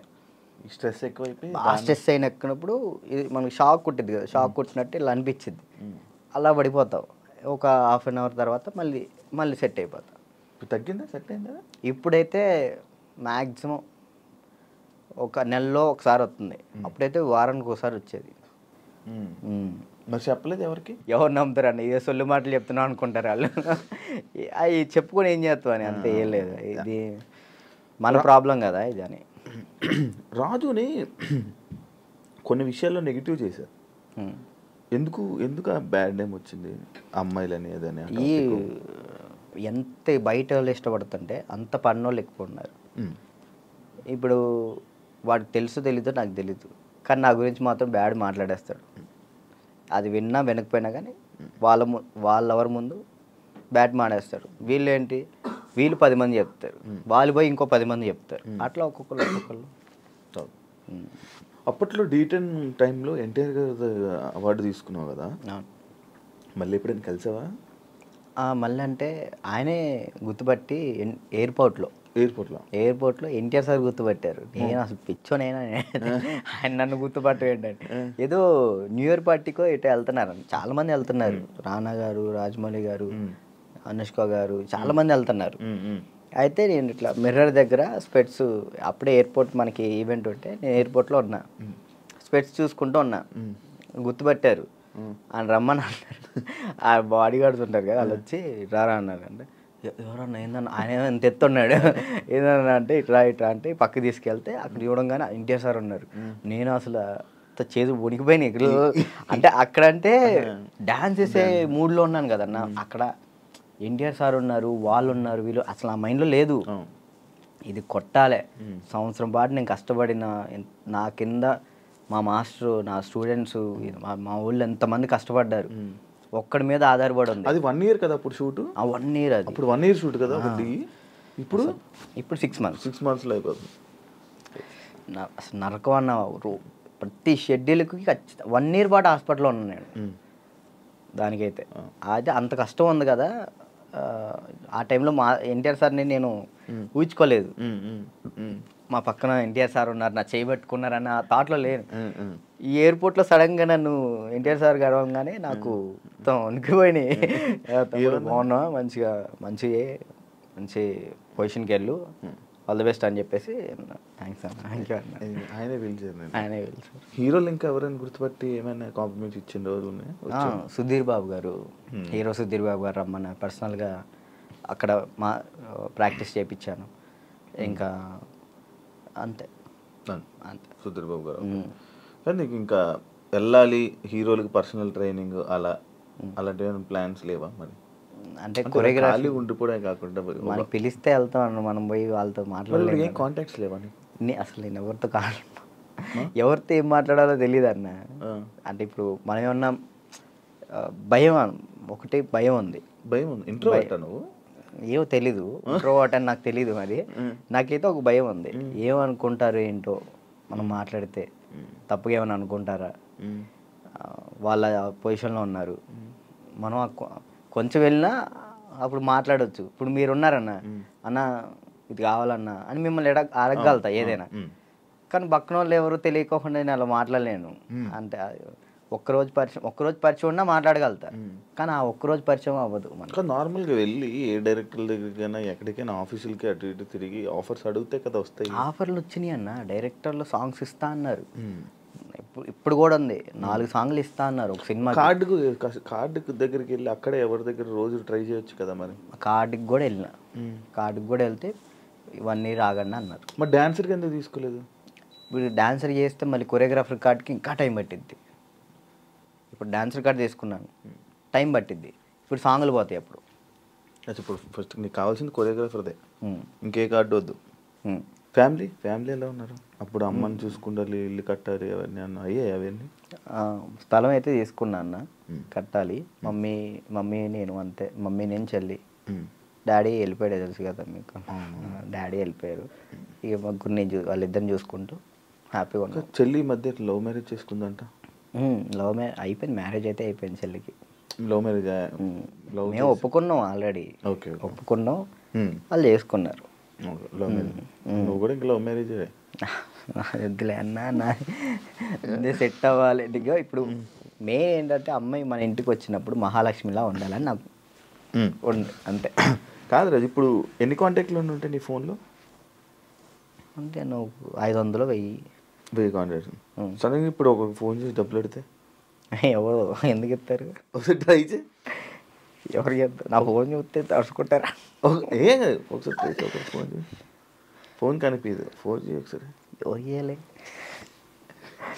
స్ట్రెస్ ఎక్కువైపోయి స్ట్రెస్ అయినప్పుడు ఇది మనకి షాక్ కుట్టింది కదా, షాక్ కుట్టినట్టు ఇలా అనిపించింది, అలా పడిపోతావు. ఒక 1/2 hour తర్వాత మళ్ళీ సెట్ అయిపోతావు. తగ్గిందా? సెట్ అయిందా? ఇప్పుడైతే మ్యాక్సిమం ఒక నెలలో ఒకసారి వస్తుంది, అప్పుడైతే వారానికి ఒకసారి వచ్చేది. మరి చెప్పలేదు ఎవరికి? ఎవరు నమ్ముతారండి, ఏ సొల్లు మాటలు చెప్తున్నావు అనుకుంటారు వాళ్ళు. అవి చెప్పుకొని ఏం చేస్తావు అని, అంతే, ఏం లేదు, ఇది మన ప్రాబ్లం కదా ఇది అని. రాజుని కొన్ని విషయాల్లో నెగిటివ్ చేశారు, ఎందుకు ఆ బ్యాడ్ నేమ్ వచ్చింది అమ్మాయిలని అదని? ఈ ఎంత బయట వాళ్ళు ఇష్టపడుతుంటే అంత పన్నోళ్ళు ఎక్కువ ఉన్నారు. ఇప్పుడు వాడికి తెలీదో నాకు తెలీదు, కానీ నా గురించి మాత్రం బ్యాడ్ మాట్లాడేస్తాడు. అది విన్నా వినకపోయినా కానీ వాళ్ళెవరి ముందు బ్యాట్ మాడేస్తారు. వీళ్ళు ఏంటి, వీళ్ళు 10 మంది చెప్తారు, వాళ్ళు పోయి ఇంకో 10 మంది చెప్తారు, అట్లా ఒక్కొక్కరు. అప్పట్లో D10 టైంలో ఎన్టీఆర్ గారు అవార్డు తీసుకున్నావు కదా, మళ్ళీ ఎప్పుడైనా కలిసావా? మళ్ళీ అంటే ఆయనే గుర్తుపట్టి ఎయిర్పోర్ట్లో ఎన్టీఆర్ సార్ గుర్తుపట్టారు. నేను అసలు పిచ్చోనైనా ఆయన నన్ను గుర్తుపట్ట ఏంటంటే, ఏదో న్యూ ఇయర్ పార్టీకో ఎటో వెళ్తున్నారు, చాలా మంది వెళ్తున్నారు, రానా గారు, రాజమౌళి గారు, అనుష్క గారు, చాలా మంది వెళ్తున్నారు. అయితే నేను ఇట్లా మిర్రర్ దగ్గర స్పెట్స్, అప్పుడే ఎయిర్పోర్ట్ మనకి ఈవెంట్ ఉంటే నేను ఎయిర్పోర్ట్లో ఉన్నా, స్పెట్స్ చూసుకుంటూ ఉన్నా, గుర్తుపట్టారు. ఆయన రమ్మని అన్నారు. ఆ బాడీ గార్డ్స్ ఉంటారు కదా, వాళ్ళు వచ్చి రారా అన్నారు. అంటే ఎవరన్నా ఏందన్నా, ఆయన ఎంత ఎత్తున్నాడు, ఏదన్నా అంటే ఇట్లా అంటే పక్కకి తీసుకెళ్తే అక్కడ చూడంగానే ఎన్టీఆర్ సార్ ఉన్నారు. నేను అసలు చేదు వణికిపోయినాయి ఇక్కడ. అంటే అక్కడంటే డాన్స్ చేసే మూడ్లో ఉన్నాను కదన్న, అక్కడ ఎన్టీఆర్ సార్ ఉన్నారు, వాళ్ళు ఉన్నారు, వీళ్ళు అసలు ఆ మైండ్లో లేదు. ఇది కొట్టాలే, సంవత్సరం పాటు నేను కష్టపడిన, నా కింద మా మాస్టరు, నా స్టూడెంట్స్, మా ఊళ్ళో ఎంతమంది కష్టపడ్డారు, ఒక్కడి మీద ఆధారపడి ఉంది. అది 1 year కదా అప్పుడు షూట్? 1 year. అది అప్పుడు 1 year షూట్ కదా ఒకటి. ఇప్పుడు 6 months. 6 monthsలో అయిపోతుంది. అసలు నరకం అన్న, ప్రతి షెడ్యూల్కి 1 year పాటు హాస్పిటల్లో ఉన్నాను నేను. దానికైతే అయితే అంత కష్టం ఉంది కదా. ఆ టైంలో మా ఎన్టీఆర్ సార్ని నేను ఊహించుకోలేదు. మా పక్కన ఎన్టీఆర్ సార్ ఉన్నారు, నా చేయబెట్టుకున్నారన్న థాట్లో లేను. ఈ ఎయిర్పోర్ట్లో సడన్గా నన్ను ఎన్టీఆర్ సార్ గడవగానే నాకు మొత్తం వణికిపోయినాయి. బాగున్నా, మంచి పొజిషన్కి వెళ్ళు, ఆల్ ది బెస్ట్ అని చెప్పేసి థ్యాంక్స్ అన్న, థ్యాంక్ యూ అన్న. ఆయనే పిలిచారు. హీరోలు ఇంకా ఎవరైనా గుర్తుపట్టి ఏమైనా కాంప్లిమెంట్స్ ఇచ్చిన రోజులు ఉన్నాయి? సుధీర్ బాబు గారు, హీరో సుధీర్ బాబు గారు రమ్మన్నారు పర్సనల్గా, అక్కడ మా ప్రాక్టీస్ చేయించాను. ఇంకా అంతే. సుధీర్ బాబు గారు. కానీ నీకు ఇంకా వెళ్ళాలి హీరోలకి పర్సనల్ ట్రైనింగ్ అలాంటి ప్లాన్స్ లేవా మరి? అంటే కొరియోగ్రఫీ ఉండిపోవడం కాకుండా మనకి పిలిస్తే వెళ్తాం, మనం పోయి వాళ్ళతో మాట్లాడలేదు. ఏం కాంటాక్ట్స్ లేవా? అసలు నేను ఎవరితో ఏం మాట్లాడాలో తెలియదు అన్న. అంటే ఇప్పుడు మనం ఏమన్నా భయం, ఒకటి భయం ఉంది. ఇంట్రోవర్ట్ నువ్వు? ఏమో తెలీదు, ఇంట్రోవర్ట్ అని నాకు తెలీదు. మరి నాకైతే ఒక భయం ఉంది, ఏమనుకుంటారు ఏంటో, మనం మాట్లాడితే తప్పుగా ఏమైనా అనుకుంటారా, వాళ్ళ పొజిషన్లో ఉన్నారు, మనం కొంచెం వెళ్ళినా అప్పుడు మాట్లాడవచ్చు. ఇప్పుడు మీరు ఉన్నారన్న, అన్న ఇది కావాలన్నా అని మిమ్మల్ని అడగగలుగుతా ఏదైనా. కానీ పక్కన వాళ్ళు ఎవరు తెలియకోకుండా నేను అలా మాట్లాడలేను. అంటే ఒక్కరోజు పరిచయం ఉన్నా మాట్లాడగలుగుతా, కానీ ఆ ఒక్కరోజు పరిచయం అవ్వదు. మనకు నార్మల్గా వెళ్ళి ఏ డైరెక్టర్ దగ్గరికైనా ఎక్కడికైనా ఆఫీసులకి అటు ఇటు తిరిగి ఆఫర్స్ అడిగితే కదా వస్తాయి. ఆఫర్లు వచ్చినాయి అన్న, డైరెక్టర్లు సాంగ్స్ ఇస్తా అన్నారు. ఇప్పుడు కూడా ఉంది, 4 సాంగ్లు ఇస్తా అన్నారు ఒక సినిమా. కార్డుకు దగ్గరికి వెళ్ళి అక్కడే ఎవరి దగ్గర రోజు ట్రై చేయొచ్చు కదా మరి. కార్డుకి కూడా వెళ్ళిన, కార్డుకి కూడా వెళ్తే 1 year ఆగండి అన్నారు. మరి డాన్సర్కి ఎందుకు తీసుకోలేదు? ఇప్పుడు డాన్సర్ చేస్తే మళ్ళీ కొరియోగ్రాఫర్ కార్డ్కి ఇంకా టైం పట్టిద్ది. ఇప్పుడు డాన్సర్ కార్డ్ తీసుకున్నాను, టైం పట్టిద్ది. ఇప్పుడు సాంగ్లు పోతాయి. అప్పుడు ఇప్పుడు ఫస్ట్ నీకు కావాల్సింది కొరియోగ్రాఫర్దే, ఇంకే కార్డు వద్దు. ఫ్యామిలీ ఎలా ఉన్నారు? అప్పుడు అమ్మని చూసుకుంటారు, ఇల్లు కట్టాలి, అవన్నీ అన్న అయ్యాయి అవన్నీ? స్థలం అయితే తీసుకున్నా అన్న, కట్టాలి. మమ్మీ నేను అంతే, మమ్మీ నేను చెల్లి. డాడీ వెళ్ళిపోయాడు, తెలుసు కదా మీకు. డాడీ వెళ్ళిపోయారు, ఇక ముగ్గురు వాళ్ళిద్దరిని చూసుకుంటూ హ్యాపీగా ఉన్నా. చెల్లి మధ్య లవ్ మ్యారేజ్ చేసుకుందంట? లవ్ మ్యారేజ్ అయిపోయింది, మ్యారేజ్ అయితే అయిపోయింది చెల్లికి. Love marriage? మేము ఒప్పుకున్నాం ఆల్రెడీ, ఒప్పుకున్నాం, వాళ్ళు చేసుకున్నారు. Love marriage? నువ్వు కూడా ఇంకా లవ్ మ్యారేజ్? వద్దులే అన్న, సెట్ అవ్వాలి. ఇప్పుడు మెయిన్ ఏంటంటే అమ్మాయి మన ఇంటికి వచ్చినప్పుడు మహాలక్ష్మిలా ఉండాలని నాకు అంతే. కాదు రాజు, ఇప్పుడు ఎన్ని కాంటాక్ట్లు ఉంటాయి నీ ఫోన్లో? అంటే నువ్వు 500 1000 కాంటాక్ట్స్. సడన్గా ఇప్పుడు ఒక ఫోన్ చేసి డబ్బులు పెడితే ఎవరు ఎందుకు ఇస్తారు? ఒకసారి ట్రై చేయి. ఎవరు చెప్తారు? నా ఫోన్ చూస్తే తడుచుకుంటారా? ఏం కాదు, ఒకసారి ట్రై చేయి. ఒకటి ఫోన్ చేయి, ఫోన్ కనిపించదు, ఫోన్ చేయి ఒకసారి. ఎవరు చేయాలి?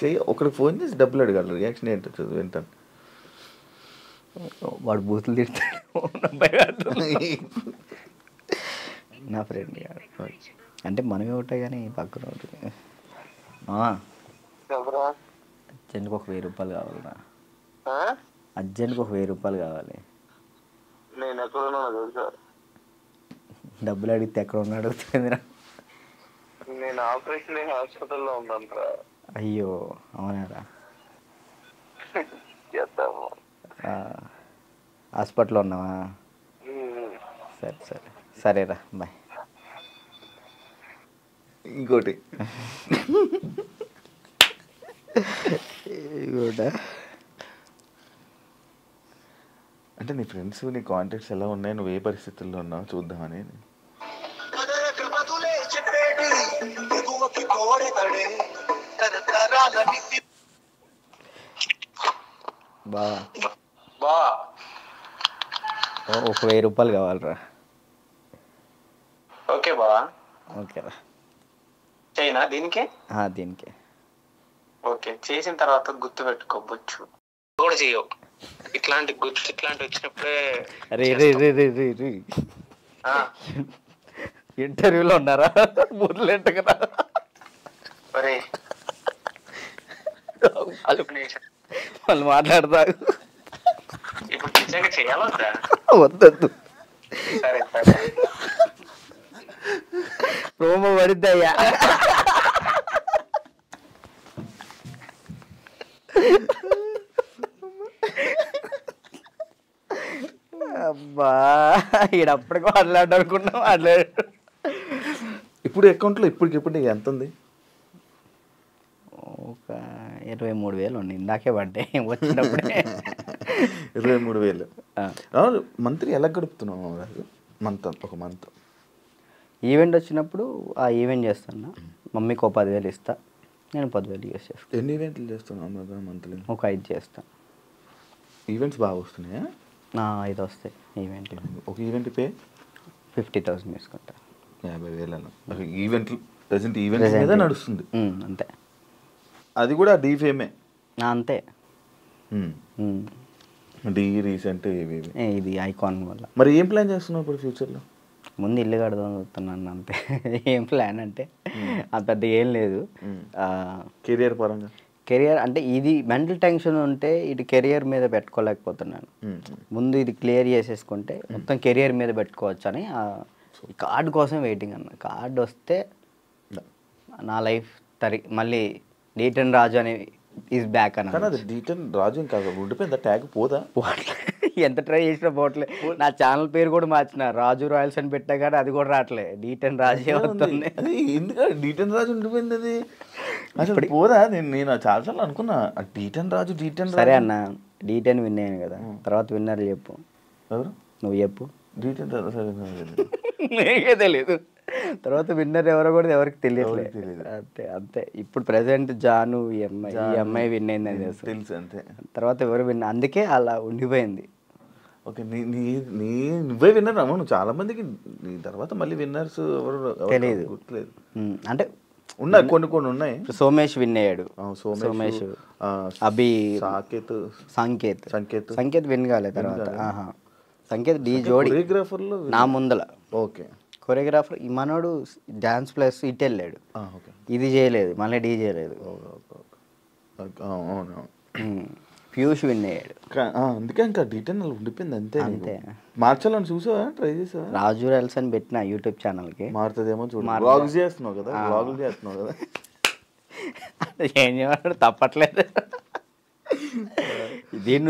చెయ్యి, ఒకరికి ఫోన్ చేసి డబ్బులు అడగాలి, రియాక్షన్ ఏంటో వింటాను. వాడు బూతులు తిడతాడు నా ఫ్రెండ్. అంటే మనమే ఉంటాయి కానీ పక్కన ఉంటుంది. అర్జెంట్కి ఒక 1000 రూపాయలు కావాలన్నా, అర్జెంట్కి ఒక 1000 రూపాయలు కావాలి. నేను ఎక్కడున్నానో తెలుసా? డబ్బులు అడిగితే ఎక్కడ ఉన్నాడు అడుగుతుందిరా. నేను ఆపరేషన్ హాస్పిటల్లో ఉన్నాను. అయ్యో అవునారా? చేద్దాము. హాస్పిటల్లో ఉన్నావా? సరే సరే సరేరా బాయ్. ఇంకోటి అంటే నీ ఫ్రెండ్స్ నీ కాంటాక్ట్స్ ఎలా ఉన్నాయి, నువ్వు ఏ పరిస్థితుల్లో ఉన్నావు చూద్దామని. బా ఒక 1000 రూపాయలు కావాలరా. ఓకే బా. ఓకేరా చేయనా దీనికి? దీనికి ఓకే. చేసిన తర్వాత గుర్తు పెట్టుకోవచ్చు కూడా చేయవు. ఇట్లాంటి వచ్చినప్పుడే ఇంటర్వ్యూలో ఉన్నారా? బుర్లేంట కదా వాళ్ళు మాట్లాడతారు. ఇప్పుడు నిజంగా చేయాలొద్దా? వద్దొద్దు, సరే సరే ప్రోమో పడిద్దయ్యా. అబ్బా ఈడప్పటికి మాట్లాడనుకున్నా మాట్లాడు. ఇప్పుడు అకౌంట్లో ఇప్పటికిప్పుడు నీకు ఎంత ఉంది? ఒక 23,000 ఉంది. ఇందాకే పడ్డాయి వచ్చినప్పుడే. 23,000. మంత్లీ ఎలా గడుపుతున్నావు? ఒక మంత్ ఈవెంట్ వచ్చినప్పుడు ఆ ఈవెంట్ చేస్తున్నా. మమ్మీకి 10,000 ఇస్తా, నేను 10,000 యూస్ చేస్తాను. ఎన్ని ఈవెంట్లు చేస్తున్నావు మంత్లీ? ఒక 5 చేస్తాను. ఈవెంట్స్ బాగా వస్తున్నాయా? 5 వస్తాయి ఈవెంట్. ఒక ఈవెంట్ పే 50,000 తీసుకుంటా. 50,000 ఈవెంట్లు ప్రజెంట్ ఈవెంట్ మీద నడుస్తుంది అంతే. అది కూడా డీఫేమే అంతే. డీ రీసెంట్ ఇది ఐకాన్ వల్ల. మరి ఏం ప్లాన్ చేస్తున్నావు ఇప్పుడు ఫ్యూచర్లో? ముందు ఇల్లు కడదాం చూస్తున్నాను అంతే. ఏం ప్లాన్ అంటే అంత పెద్ద ఏం లేదు. కెరియర్ పరంగా కెరియర్ అంటే ఇది మెంటల్ టెన్షన్ ఉంటే ఇటు కెరియర్ మీద పెట్టుకోలేకపోతున్నాను. ముందు ఇది క్లియర్ చేసేసుకుంటే మొత్తం కెరియర్ మీద పెట్టుకోవచ్చు అని కార్డు కోసం వెయిటింగ్ అన్న. కార్డు వస్తే నా లైఫ్ మళ్ళీ డీటన్ రాజు అని ఈజ్ బ్యాక్ అన్న. కానీ అది డీటన్ రాజు ఇంకా ఉండిపోయింది, ట్యాగ్ పోదా? ఎంత ట్రై చేసినా పోవట్లే. నా ఛానల్ పేరు కూడా మార్చిన, రాజు రాయల్స్ అని పెట్టా కానీ అది కూడా రావట్లే, డీటన్ రాజే వస్తుంది. ఎందుకంటే డీటన్ రాజు ఉండిపోయింది, అది అసలు పోదా? నేను చాలాసార్లు అనుకున్నా డీటన్ రాజు. సరే అన్న, డీటెన్ విన్ అయ్యాను కదా, తర్వాత విన్నర్ చెప్పు. ఎవరు? నువ్వు చెప్పు. డీటెన్ నీకే తెలియదు, తర్వాత విన్నర్ ఎవరో కూడా ఎవరికి తెలియట్లేదు. అంతే అంతే. ఇప్పుడు ప్రెసెంట్ జాను ఈ అమ్మాయి విన్ అయిందని తెలుసు అంతే. తర్వాత ఎవరు విన్, అందుకే అలా ఉండిపోయింది. ఓకే, నువ్వే విన్నర్ అమ్మ. నువ్వు చాలా మందికి నీ తర్వాత మళ్ళీ విన్నర్స్ ఎవరు తెలియదు, గుర్తులేదు. అంటే ఉన్నాయి, కొన్ని ఉన్నాయి. సోమేష్ విన్ అయ్యాడు. సోమేష్, అభి, సంకేత్ విన్ కాలేదు. తర్వాత సంకేత్ డీ జోడి కొరియోగ్రాఫర్లో నా ముందల. ఓకే, కొరియోగ్రాఫర్ మనోడు డాన్స్ ప్లస్ ఇటు వెళ్ళాడు, ఇది చేయలేదు, మళ్ళీ డీ చేయలేదు. పీయూష్ విన్ అయ్యాడు. అందుకే ఇంకా డీటెయిల్ ఉండిపోయింది అంతే. అంతే. మార్చాలని చూసావా? ట్రై చేసావా? రాజు రాయల్స్ అని పెట్టిన యూట్యూబ్ ఛానల్కి. మారుతుందేమో చూడు. వ్లాగ్స్ చేస్తున్నావు కదా, వ్లాగులు చేస్తున్నావు కదా, ఏం చేయమంటాడు, తప్పట్లేదు. దీని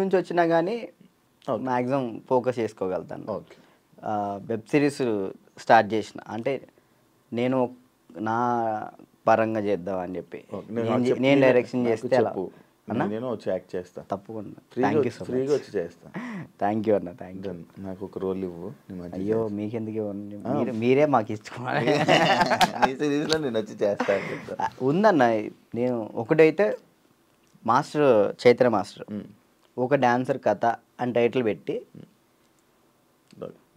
నుంచి వచ్చినా కానీ మ్యాక్సిమం ఫోకస్ చేసుకోగలుగుతాను. ఓకే. వెబ్ సిరీస్ స్టార్ట్ చేసిన, అంటే నేను నా పరంగా చేద్దాం అని చెప్పి నేను డైరెక్షన్ చేస్తే అలా నేను వచ్చి యాక్ట్ చేస్తా తప్పకుండా. ఫ్రీగా వచ్చి చేస్తా. థ్యాంక్ యూ అన్న, థ్యాంక్ యూ. నాకు ఒక రోల్ ఇవ్వు. అయ్యో మీకెందుకు, మీరే మాకు ఇచ్చుకోవాలి. సిరీస్లో నేను వచ్చి చేస్తా. ఉందన్న, నేను ఒకటైతే మాస్టర్ చైత్ర మాస్టర్ ఒక డాన్సర్ కథ అని టైటిల్ పెట్టి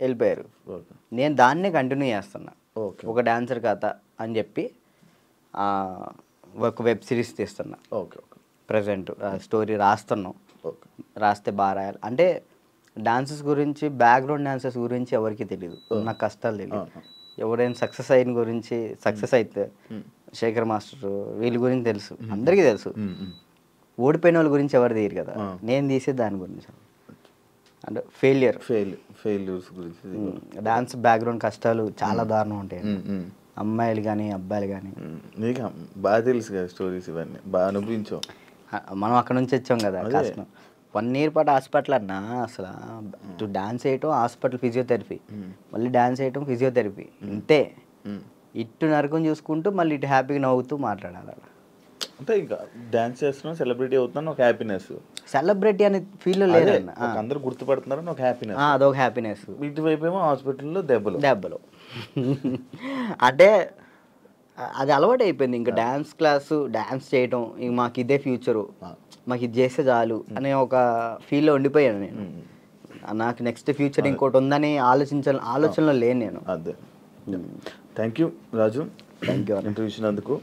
వెళ్ళిపోయారు. నేను దాన్నే కంటిన్యూ చేస్తున్నా. ఒక డాన్సర్ కథ అని చెప్పి ఒక వెబ్ సిరీస్ తీస్తున్నా. Okay okay. ప్రజెంట్ స్టోరీ రాస్తున్నాం. రాస్తే బాగా రాయాలి. అంటే డాన్సెస్ గురించి, బ్యాక్గ్రౌండ్ డాన్సెస్ గురించి ఎవరికి తెలియదు, నాకు కష్టాలు తెలియదు. ఎవరైనా సక్సెస్ అయిన గురించి, సక్సెస్ అయితే శేఖర్ మాస్టర్ వీళ్ళ గురించి తెలుసు, అందరికీ తెలుసు. ఓడిపోయిన వాళ్ళ గురించి ఎవరు తీయరు కదా, నేను తీసే దాని గురించి. అంటే ఫెయిల్యూర్ ఫెయిల్యూర్స్ గురించి. డాన్స్ బ్యాక్గ్రౌండ్ కష్టాలు చాలా దారుణం ఉంటాయి, అమ్మాయిలు కానీ అబ్బాయిలు కానీ. నీకు బాగా తెలుసు కదా స్టోరీస్, ఇవన్నీ బాగా అనుభవించావు. మనం అక్కడ నుంచి వచ్చాం కదా కష్టం. 1 year పాటు హాస్పిటల్ అన్నా, అసలు ఇటు డాన్స్ వేయటం హాస్పిటల్ ఫిజియోథెరపీ, మళ్ళీ డాన్స్ వేయటం ఫిజియోథెరపీ, ఇంతే. ఇటు నరకం చూసుకుంటూ మళ్ళీ ఇటు హ్యాపీగా నవ్వుతూ మాట్లాడాలి. అంటే ఇంకా డాన్స్ చేస్తున్నావు, సెలబ్రిటీ అవుతున్నాను, ఒక హ్యాపీనెస్. సెలబ్రిటీ అనే ఫీల్ లేదన్న, అందరూ గుర్తుపడుతున్నారని ఒక హ్యాపీనెస్, అదొక హ్యాపీనెస్. ఇటువైపు ఏమో హాస్పిటల్లో దెబ్బలు అంటే అది అలవాటు అయిపోయింది. ఇంకా డ్యాన్స్ క్లాసు, డ్యాన్స్ చేయటం, ఇంక మాకు ఇదే ఫ్యూచరు, మాకు ఇది చేస్తే చాలు అనే ఒక ఫీల్లో ఉండిపోయాను నేను. నాకు నెక్స్ట్ ఫ్యూచర్ ఇంకోటి ఉందని ఆలోచనలో లేను నేను. అదే. Thank you Raju, thank you interview ఇచ్చినందుకు.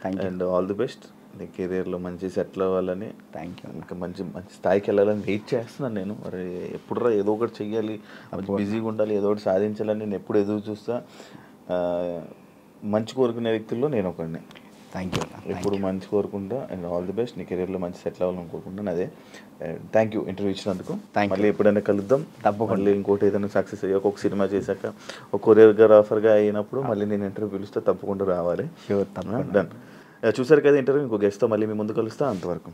అండ్ ఆల్ ది బెస్ట్, నీ కెరీర్లో మంచి సెటిల్ అవ్వాలని, థ్యాంక్ యూ. ఇంకా మంచి స్థాయికి వెళ్ళాలని వెయిట్ చేస్తున్నాను నేను. మరి ఎప్పుడురా ఏదో ఒకటి చెయ్యాలి, బిజీగా ఉండాలి, ఏదో ఒకటి సాధించాలని నేను ఎప్పుడు ఎదురు చూస్తా. మంచి కోరుకునే వ్యక్తుల్లో నేను ఒకడిని. Thank you. ఎప్పుడు మంచి కోరుకుంటా. అండ్ ఆల్ ది బెస్ట్, నీ కెరీర్లో మంచి సెటిల్ అవ్వాలని కోరుకుంటాను. అదే, థ్యాంక్ యూ ఇంటర్వ్యూ ఇచ్చినందుకు. మళ్ళీ ఎప్పుడైనా కలుద్దాం తప్పకుండా. మళ్ళీ ఇంకోటి ఏదైనా సక్సెస్ అయ్యాక, ఒక సినిమా చేశాక, ఒక కొరియోగ్రాఫర్గా అయినప్పుడు మళ్ళీ నేను ఇంటర్వ్యూ పిలుస్తే తప్పకుండా రావాలి. Sure, done. చూసారు కదా ఇంటర్వ్యూ. ఇంకో గెస్ట్తో మళ్ళీ మీ ముందు కలుస్తా. అంతవరకు